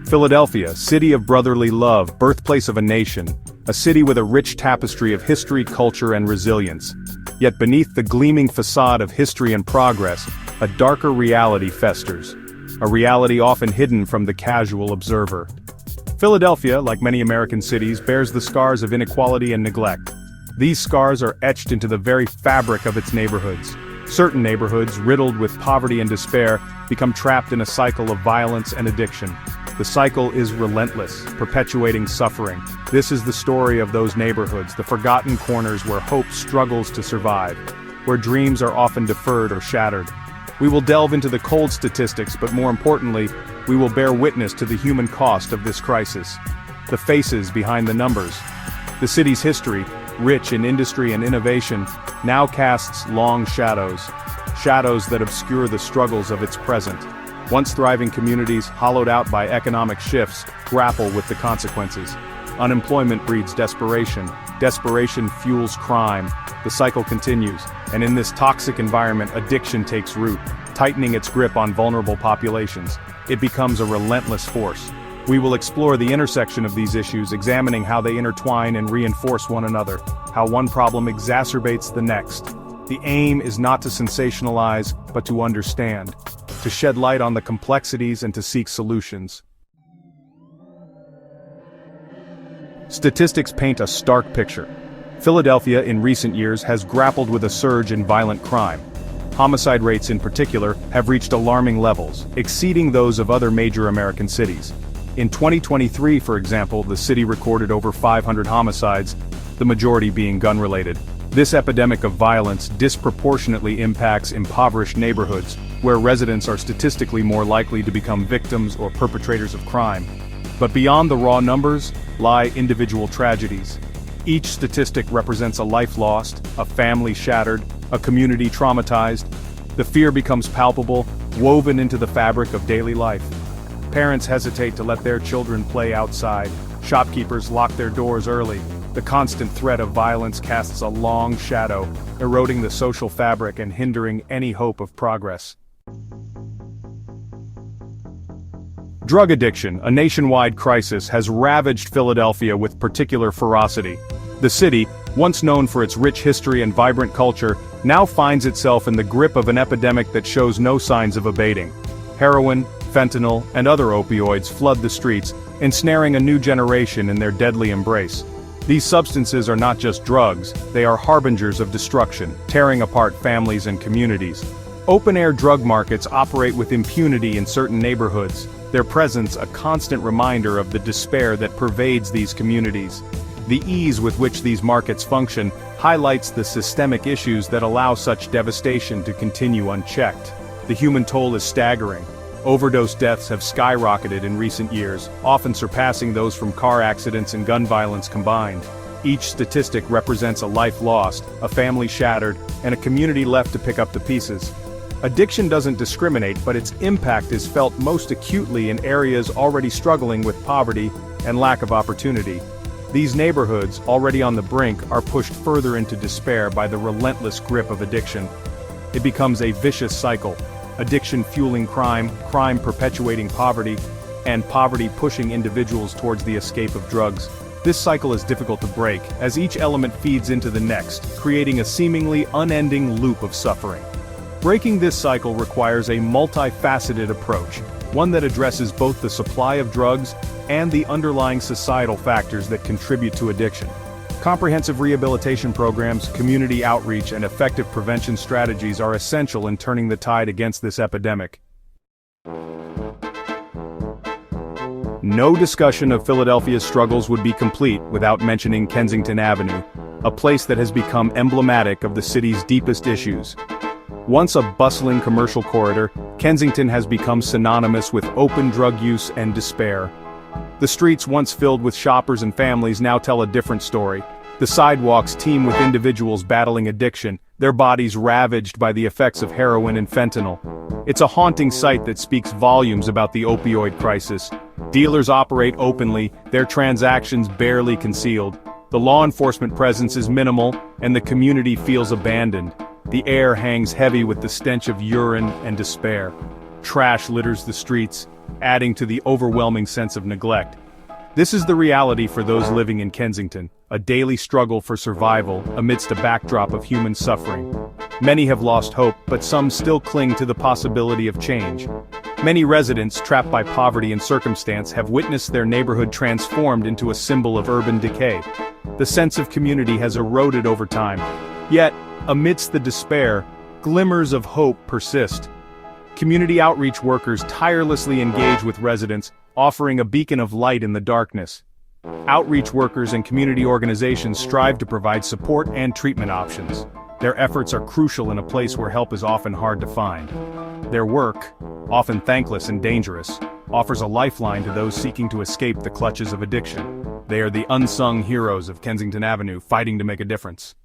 Philadelphia, city of brotherly love, birthplace of a nation, a city with a rich tapestry of history, culture, and resilience. Yet beneath the gleaming facade of history and progress, a darker reality festers. A reality often hidden from the casual observer. Philadelphia, like many American cities, bears the scars of inequality and neglect. These scars are etched into the very fabric of its neighborhoods. Certain neighborhoods, riddled with poverty and despair, become trapped in a cycle of violence and addiction. The cycle is relentless, perpetuating suffering. This is the story of those neighborhoods, the forgotten corners where hope struggles to survive, where dreams are often deferred or shattered. We will delve into the cold statistics, but more importantly, we will bear witness to the human cost of this crisis. The faces behind the numbers. The city's history, rich in industry and innovation, now casts long shadows. Shadows that obscure the struggles of its present. Once thriving communities, hollowed out by economic shifts, grapple with the consequences. Unemployment breeds desperation. Desperation fuels crime. The cycle continues, and in this toxic environment, addiction takes root, tightening its grip on vulnerable populations. It becomes a relentless force. We will explore the intersection of these issues, examining how they intertwine and reinforce one another, how one problem exacerbates the next. The aim is not to sensationalize, but to understand, to shed light on the complexities and to seek solutions. Statistics paint a stark picture. Philadelphia in recent years has grappled with a surge in violent crime. Homicide rates in particular have reached alarming levels, exceeding those of other major American cities. In 2023, for example, the city recorded over 500 homicides, the majority being gun-related. This epidemic of violence disproportionately impacts impoverished neighborhoods, where residents are statistically more likely to become victims or perpetrators of crime. But beyond the raw numbers lie individual tragedies. Each statistic represents a life lost, a family shattered, a community traumatized. The fear becomes palpable, woven into the fabric of daily life. Parents hesitate to let their children play outside. Shopkeepers lock their doors early. The constant threat of violence casts a long shadow, eroding the social fabric and hindering any hope of progress. Drug addiction, a nationwide crisis, has ravaged Philadelphia with particular ferocity. The city, once known for its rich history and vibrant culture, now finds itself in the grip of an epidemic that shows no signs of abating. Heroin, fentanyl, and other opioids flood the streets, ensnaring a new generation in their deadly embrace. These substances are not just drugs, they are harbingers of destruction, tearing apart families and communities. Open-air drug markets operate with impunity in certain neighborhoods, their presence a constant reminder of the despair that pervades these communities. The ease with which these markets function highlights the systemic issues that allow such devastation to continue unchecked. The human toll is staggering. Overdose deaths have skyrocketed in recent years, often surpassing those from car accidents and gun violence combined. Each statistic represents a life lost, a family shattered, and a community left to pick up the pieces. Addiction doesn't discriminate, but its impact is felt most acutely in areas already struggling with poverty and lack of opportunity. These neighborhoods, already on the brink, are pushed further into despair by the relentless grip of addiction. It becomes a vicious cycle. Addiction fueling crime, crime perpetuating poverty, and poverty pushing individuals towards the escape of drugs. This cycle is difficult to break, as each element feeds into the next, creating a seemingly unending loop of suffering. Breaking this cycle requires a multifaceted approach, one that addresses both the supply of drugs and the underlying societal factors that contribute to addiction. Comprehensive rehabilitation programs, community outreach, and effective prevention strategies are essential in turning the tide against this epidemic. No discussion of Philadelphia's struggles would be complete without mentioning Kensington Avenue, a place that has become emblematic of the city's deepest issues. Once a bustling commercial corridor, Kensington has become synonymous with open drug use and despair. The streets once filled with shoppers and families now tell a different story. The sidewalks teem with individuals battling addiction, their bodies ravaged by the effects of heroin and fentanyl. It's a haunting sight that speaks volumes about the opioid crisis. Dealers operate openly, their transactions barely concealed. The law enforcement presence is minimal, and the community feels abandoned. The air hangs heavy with the stench of urine and despair. Trash litters the streets, adding to the overwhelming sense of neglect. This is the reality for those living in Kensington, a daily struggle for survival amidst a backdrop of human suffering. Many have lost hope, but some still cling to the possibility of change. Many residents, trapped by poverty and circumstance, have witnessed their neighborhood transformed into a symbol of urban decay. The sense of community has eroded over time. Yet, amidst the despair, glimmers of hope persist. Community outreach workers tirelessly engage with residents, offering a beacon of light in the darkness. Outreach workers and community organizations strive to provide support and treatment options. Their efforts are crucial in a place where help is often hard to find. Their work, often thankless and dangerous, offers a lifeline to those seeking to escape the clutches of addiction. They are the unsung heroes of Kensington Avenue, fighting to make a difference.